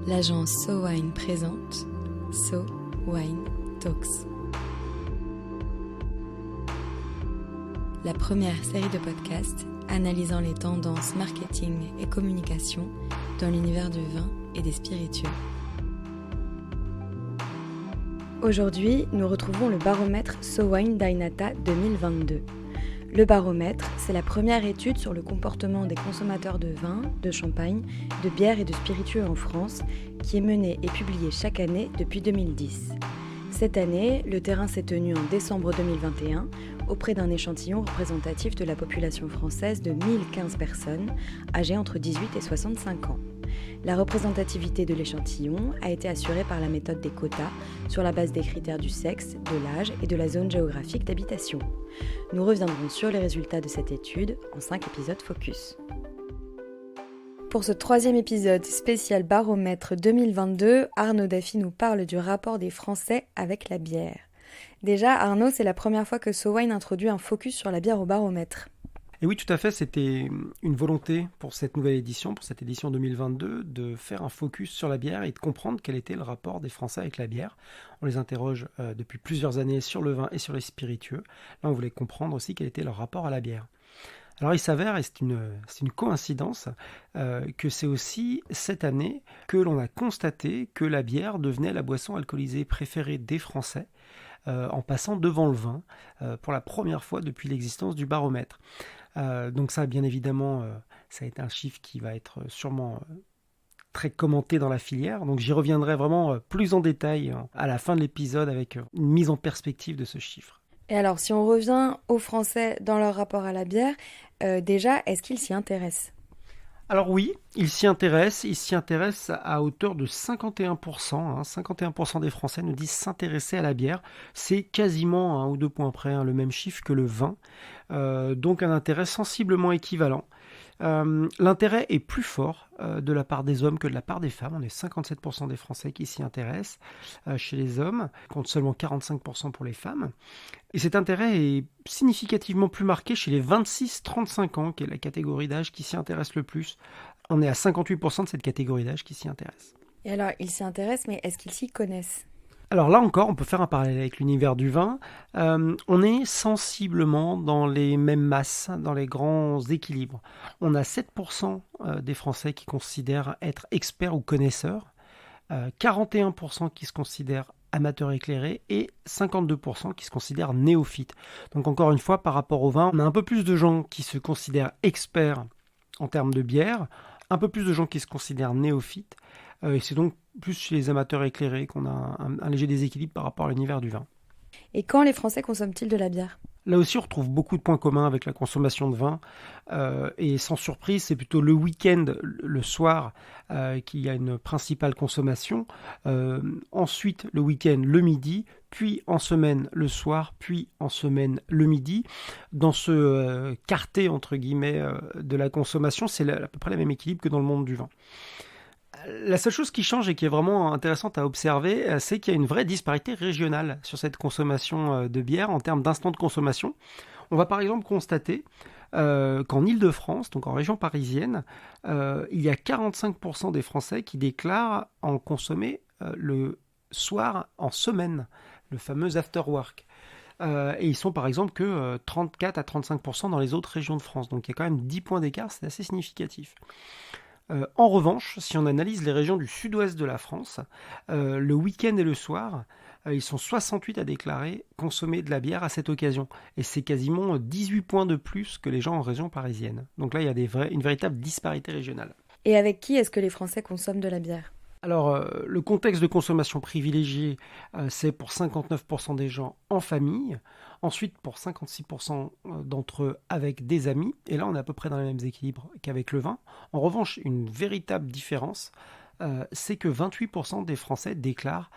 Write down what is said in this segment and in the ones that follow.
l'agence So Wine présente So Wine Talks. La première série de podcasts analysant les tendances marketing et communication dans l'univers du vin et des spiritueux. Aujourd'hui, nous retrouvons le baromètre So Wine d'Ainata 2022. Le baromètre, c'est la première étude sur le comportement des consommateurs de vin, de champagne, de bière et de spiritueux en France, qui est menée et publiée chaque année depuis 2010. Cette année, le terrain s'est tenu en décembre 2021 auprès d'un échantillon représentatif de la population française de 1015 personnes, âgées entre 18 et 65 ans. La représentativité de l'échantillon a été assurée par la méthode des quotas sur la base des critères du sexe, de l'âge et de la zone géographique d'habitation. Nous reviendrons sur les résultats de cette étude en 5 épisodes focus. Pour ce troisième épisode spécial baromètre 2022, Arnaud Daffy nous parle du rapport des Français avec la bière. Déjà, Arnaud, c'est la première fois que So Wine introduit un focus sur la bière au baromètre. Et oui, tout à fait, c'était une volonté pour cette nouvelle édition, pour cette édition 2022, de faire un focus sur la bière et de comprendre quel était le rapport des Français avec la bière. On les interroge depuis plusieurs années sur le vin et sur les spiritueux. Là, on voulait comprendre aussi quel était leur rapport à la bière. Alors il s'avère, et c'est une coïncidence, que c'est aussi cette année que l'on a constaté que la bière devenait la boisson alcoolisée préférée des Français, en passant devant le vin, pour la première fois depuis l'existence du baromètre. Donc ça, bien évidemment, ça a été un chiffre qui va être sûrement très commenté dans la filière. Donc j'y reviendrai vraiment plus en détail à la fin de l'épisode avec une mise en perspective de ce chiffre. Et alors, si on revient aux Français dans leur rapport à la bière, déjà, est-ce qu'ils s'y intéressent ? Alors oui, ils s'y intéressent à hauteur de 51%. 51% des Français nous disent s'intéresser à la bière. C'est quasiment 1 ou 2 points près, le même chiffre que le vin. Donc un intérêt sensiblement équivalent. L'intérêt est plus fort de la part des hommes que de la part des femmes. On est 57% des Français qui s'y intéressent chez les hommes, contre seulement 45% pour les femmes. Et cet intérêt est significativement plus marqué chez les 26-35 ans, qui est la catégorie d'âge qui s'y intéresse le plus. On est à 58% de cette catégorie d'âge qui s'y intéresse. Et alors, ils s'y intéressent, mais est-ce qu'ils s'y connaissent ? Alors là encore, on peut faire un parallèle avec l'univers du vin. On est sensiblement dans les mêmes masses, dans les grands équilibres. On a 7% des Français qui considèrent être experts ou connaisseurs, 41% qui se considèrent amateurs éclairés et 52% qui se considèrent néophytes. Donc encore une fois, par rapport au vin, on a un peu plus de gens qui se considèrent experts en termes de bière, un peu plus de gens qui se considèrent néophytes, et c'est donc plus chez les amateurs éclairés qu'on a un léger déséquilibre par rapport à l'univers du vin. Et quand les Français consomment-ils de la bière ? Là aussi, on retrouve beaucoup de points communs avec la consommation de vin. Et sans surprise, c'est plutôt le week-end, le soir, qu'il y a une principale consommation. Ensuite, le week-end, le midi, puis en semaine, le soir, puis en semaine, le midi. Dans ce quartet, entre guillemets, de la consommation, c'est à peu près le même équilibre que dans le monde du vin. La seule chose qui change et qui est vraiment intéressante à observer, c'est qu'il y a une vraie disparité régionale sur cette consommation de bière en termes d'instants de consommation. On va par exemple constater qu'en Île-de-France, donc en région parisienne, il y a 45% des Français qui déclarent en consommer le soir en semaine, le fameux after work. Et ils sont par exemple que 34 à 35% dans les autres régions de France. Donc il y a quand même 10 points d'écart, c'est assez significatif. En revanche, si on analyse les régions du sud-ouest de la France, le week-end et le soir, ils sont 68 à déclarer consommer de la bière à cette occasion. Et c'est quasiment 18 points de plus que les gens en région parisienne. Donc là, il y a une véritable disparité régionale. Et avec qui est-ce que les Français consomment de la bière ? Alors, le contexte de consommation privilégié, c'est pour 59% des gens en famille. Ensuite, pour 56% d'entre eux avec des amis. Et là, on est à peu près dans les mêmes équilibres qu'avec le vin. En revanche, une véritable différence, c'est que 28% des Français déclarent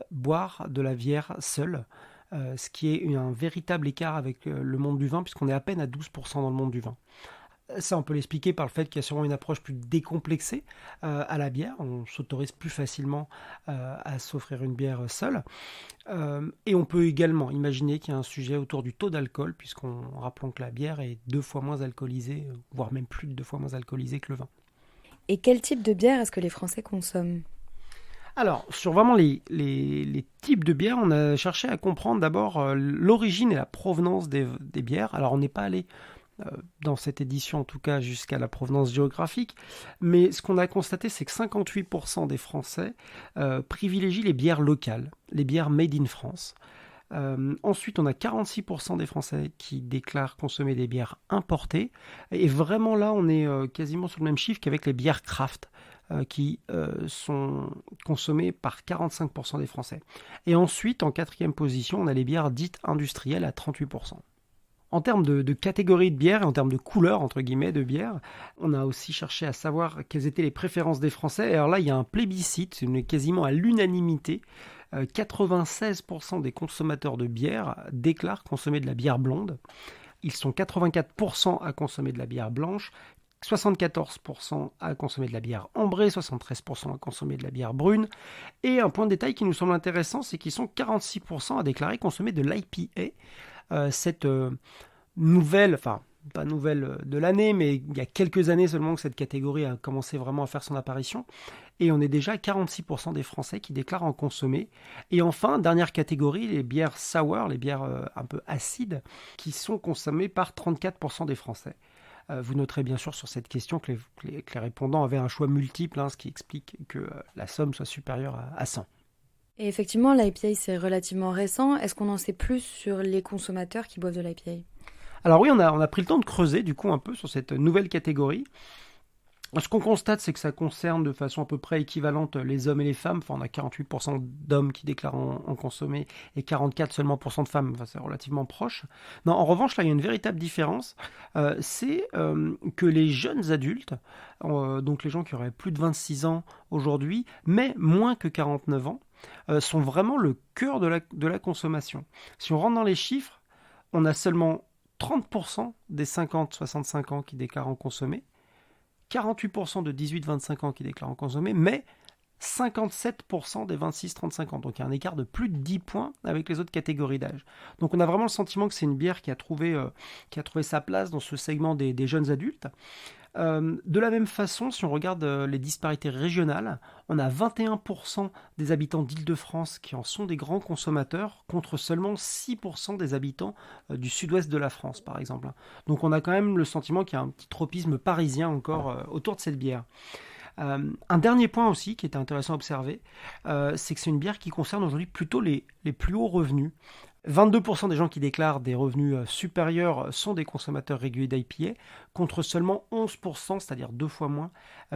boire de la bière seule. Ce qui est un véritable écart avec le monde du vin, puisqu'on est à peine à 12% dans le monde du vin. Ça, on peut l'expliquer par le fait qu'il y a sûrement une approche plus décomplexée à la bière. On s'autorise plus facilement à s'offrir une bière seule. Et on peut également imaginer qu'il y a un sujet autour du taux d'alcool, rappelons que la bière est 2 fois moins alcoolisée, voire même plus de 2 fois moins alcoolisée que le vin. Et quel type de bière est-ce que les Français consomment ? Alors, sur vraiment les types de bières, on a cherché à comprendre d'abord l'origine et la provenance des bières. Alors, on n'est pas allé dans cette édition en tout cas jusqu'à la provenance géographique, mais ce qu'on a constaté, c'est que 58% des Français privilégient les bières locales, les bières made in France. Ensuite, on a 46% des Français qui déclarent consommer des bières importées. Et vraiment là, on est quasiment sur le même chiffre qu'avec les bières craft, qui sont consommées par 45% des Français. Et ensuite, en quatrième position, on a les bières dites industrielles à 38%. En termes de catégories de bière et en termes de couleurs, entre guillemets, de bière, on a aussi cherché à savoir quelles étaient les préférences des Français. Et alors là, il y a un plébiscite, on est quasiment à l'unanimité. 96% des consommateurs de bière déclarent consommer de la bière blonde. Ils sont 84% à consommer de la bière blanche, 74% à consommer de la bière ambrée, 73% à consommer de la bière brune. Et un point de détail qui nous semble intéressant, c'est qu'ils sont 46% à déclarer consommer de l'IPA. Cette nouvelle, enfin pas nouvelle de l'année, mais il y a quelques années seulement que cette catégorie a commencé vraiment à faire son apparition. Et on est déjà à 46% des Français qui déclarent en consommer. Et enfin, dernière catégorie, les bières sour, les bières un peu acides, qui sont consommées par 34% des Français. Vous noterez bien sûr sur cette question que les répondants avaient un choix multiple, ce qui explique que la somme soit supérieure à 100. Et effectivement, l'IPA, c'est relativement récent. Est-ce qu'on en sait plus sur les consommateurs qui boivent de l'IPA ? Alors oui, on a pris le temps de creuser du coup un peu sur cette nouvelle catégorie. Ce qu'on constate, c'est que ça concerne de façon à peu près équivalente les hommes et les femmes. Enfin, on a 48% d'hommes qui déclarent en consommer et 44% seulement de femmes. Enfin, c'est relativement proche. Non, en revanche, là, il y a une véritable différence. C'est que les jeunes adultes, donc les gens qui auraient plus de 26 ans aujourd'hui, mais moins que 49 ans, sont vraiment le cœur de la consommation. Si on rentre dans les chiffres, on a seulement 30% des 50-65 ans qui déclarent en consommer, 48% de 18-25 ans qui déclarent en consommer, mais 57% des 26-35 ans. Donc il y a un écart de plus de 10 points avec les autres catégories d'âge. Donc on a vraiment le sentiment que c'est une bière qui a trouvé sa place dans ce segment des jeunes adultes. De la même façon, si on regarde les disparités régionales, on a 21% des habitants d'Île-de-France qui en sont des grands consommateurs, contre seulement 6% des habitants du sud-ouest de la France, par exemple. Donc on a quand même le sentiment qu'il y a un petit tropisme parisien encore autour de cette bière. Un dernier point aussi qui était intéressant à observer, c'est que c'est une bière qui concerne aujourd'hui plutôt les plus hauts revenus. 22% des gens qui déclarent des revenus supérieurs sont des consommateurs réguliers d'IPA, contre seulement 11%, c'est-à-dire 2 fois moins,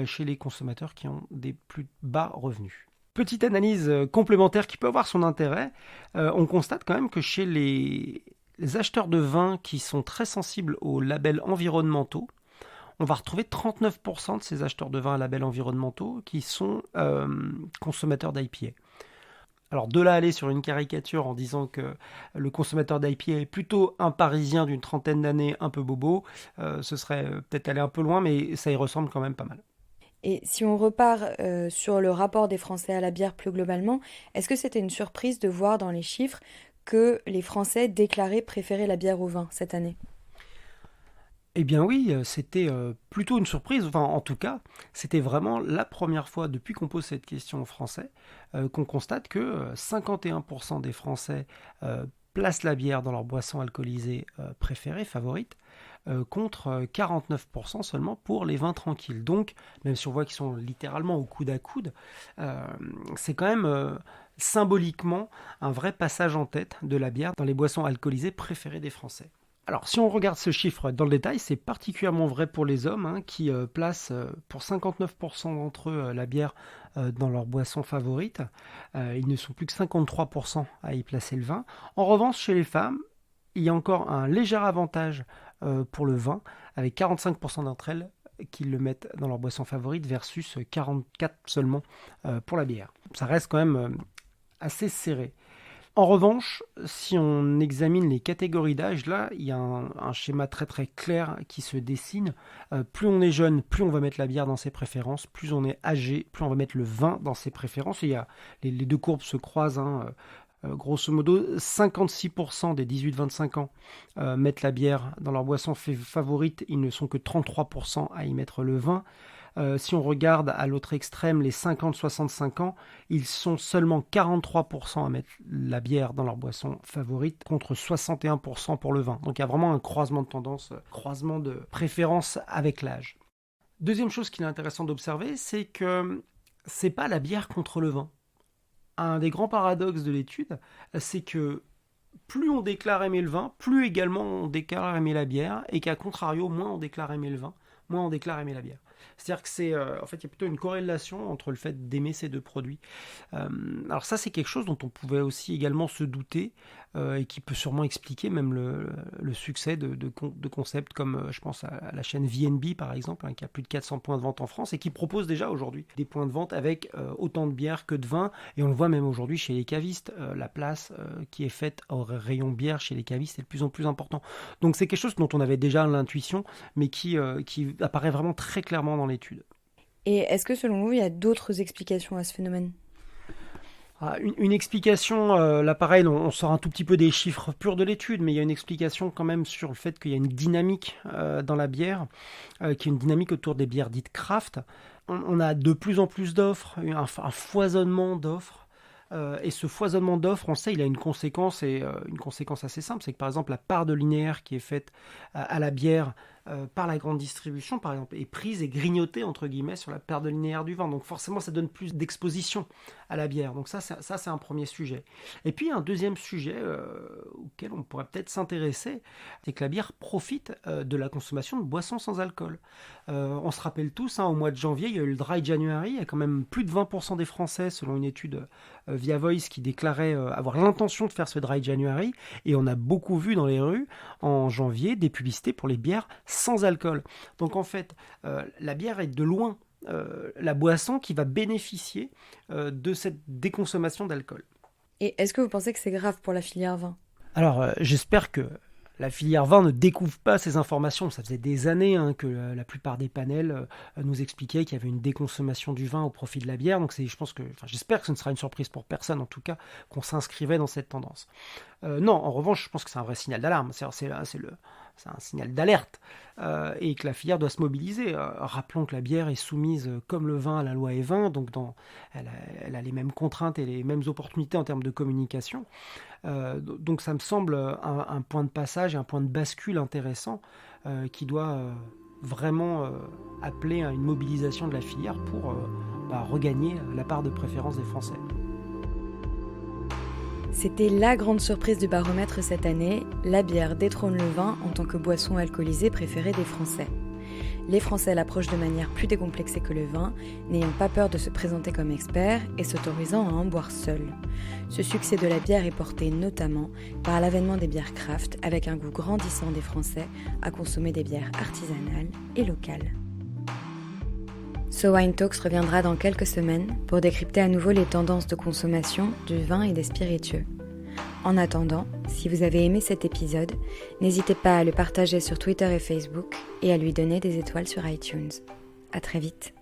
chez les consommateurs qui ont des plus bas revenus. Petite analyse complémentaire qui peut avoir son intérêt, on constate quand même que chez les acheteurs de vin qui sont très sensibles aux labels environnementaux, on va retrouver 39% de ces acheteurs de vin à labels environnementaux qui sont consommateurs d'IPA. Alors de là aller sur une caricature en disant que le consommateur d'IPA est plutôt un Parisien d'une trentaine d'années un peu bobo, ce serait peut-être aller un peu loin, mais ça y ressemble quand même pas mal. Et si on repart sur le rapport des Français à la bière plus globalement, est-ce que c'était une surprise de voir dans les chiffres que les Français déclaraient préférer la bière au vin cette année ? Eh bien oui, c'était plutôt une surprise. Enfin, en tout cas, c'était vraiment la première fois depuis qu'on pose cette question aux Français qu'on constate que 51% des Français placent la bière dans leur boisson alcoolisée préférée, favorite, contre 49% seulement pour les vins tranquilles. Donc, même si on voit qu'ils sont littéralement au coude à coude, c'est quand même symboliquement un vrai passage en tête de la bière dans les boissons alcoolisées préférées des Français. Alors, si on regarde ce chiffre dans le détail, c'est particulièrement vrai pour les hommes qui placent pour 59% d'entre eux la bière dans leur boisson favorite. Ils ne sont plus que 53% à y placer le vin. En revanche, chez les femmes, il y a encore un léger avantage pour le vin, avec 45% d'entre elles qui le mettent dans leur boisson favorite versus 44% seulement pour la bière. Ça reste quand même assez serré. En revanche, si on examine les catégories d'âge, là, il y a un schéma très très clair qui se dessine. Plus on est jeune, plus on va mettre la bière dans ses préférences. Plus on est âgé, plus on va mettre le vin dans ses préférences. Et il y a, les deux courbes se croisent. Grosso modo, 56% des 18-25 ans mettent la bière dans leur boisson favorite. Ils ne sont que 33% à y mettre le vin. Si on regarde à l'autre extrême, les 50-65 ans, ils sont seulement 43% à mettre la bière dans leur boisson favorite contre 61% pour le vin. Donc il y a vraiment un croisement de tendance, croisement de préférence avec l'âge. Deuxième chose qu'il est intéressant d'observer, c'est que c'est pas la bière contre le vin. Un des grands paradoxes de l'étude, c'est que plus on déclare aimer le vin, plus également on déclare aimer la bière, et qu'à contrario, moins on déclare aimer le vin, moins on déclare aimer la bière. C'est-à-dire que en fait, il y a plutôt une corrélation entre le fait d'aimer ces deux produits. Alors ça, c'est quelque chose dont on pouvait aussi également se douter et qui peut sûrement expliquer même le succès de concepts comme, je pense à la chaîne VNB par exemple, qui a plus de 400 points de vente en France et qui propose déjà aujourd'hui des points de vente avec autant de bière que de vin. Et on le voit même aujourd'hui chez les cavistes, la place qui est faite au rayon bière chez les cavistes est de plus en plus important. Donc c'est quelque chose dont on avait déjà l'intuition, mais qui apparaît vraiment très clairement dans l'étude. Et est-ce que selon vous, il y a d'autres explications à ce phénomène ? Une explication, là pareil, on sort un tout petit peu des chiffres purs de l'étude, mais il y a une explication quand même sur le fait qu'il y a une dynamique dans la bière, qui est une dynamique autour des bières dites craft. On a de plus en plus d'offres, un foisonnement d'offres. Et ce foisonnement d'offres, on le sait, il a une conséquence, et une conséquence assez simple, c'est que par exemple la part de linéaire qui est faite à la bière par la grande distribution, par exemple, est prise et grignotée, entre guillemets, sur la part de linéaire du vin. Donc forcément, ça donne plus d'exposition à la bière. Donc ça, c'est un premier sujet. Et puis, un deuxième sujet auquel on pourrait peut-être s'intéresser, c'est que la bière profite de la consommation de boissons sans alcool. On se rappelle tous, au mois de janvier, il y a eu le Dry January. Il y a quand même plus de 20% des Français, selon une étude via Voice, qui déclaraient avoir l'intention de faire ce Dry January. Et on a beaucoup vu dans les rues, en janvier, des publicités pour les bières sans alcool. Donc en fait, la bière est de loin la boisson qui va bénéficier de cette déconsommation d'alcool. Et est-ce que vous pensez que c'est grave pour la filière vin ? Alors j'espère que la filière vin ne découvre pas ces informations. Ça faisait des années que la plupart des panels nous expliquaient qu'il y avait une déconsommation du vin au profit de la bière. Donc j'espère que ce ne sera une surprise pour personne, en tout cas, qu'on s'inscrivait dans cette tendance. Non, en revanche, je pense que c'est un vrai signal d'alarme. C'est un signal d'alerte et que la filière doit se mobiliser. Rappelons que la bière est soumise comme le vin à la loi E20, donc elle a les mêmes contraintes et les mêmes opportunités en termes de communication. Donc ça me semble un point de passage et un point de bascule intéressant qui doit vraiment appeler à une mobilisation de la filière pour regagner la part de préférence des Français. C'était la grande surprise du baromètre cette année, la bière détrône le vin en tant que boisson alcoolisée préférée des Français. Les Français l'approchent de manière plus décomplexée que le vin, n'ayant pas peur de se présenter comme experts et s'autorisant à en boire seuls. Ce succès de la bière est porté notamment par l'avènement des bières craft, avec un goût grandissant des Français à consommer des bières artisanales et locales. So Wine Talks reviendra dans quelques semaines pour décrypter à nouveau les tendances de consommation du vin et des spiritueux. En attendant, si vous avez aimé cet épisode, n'hésitez pas à le partager sur Twitter et Facebook et à lui donner des étoiles sur iTunes. À très vite.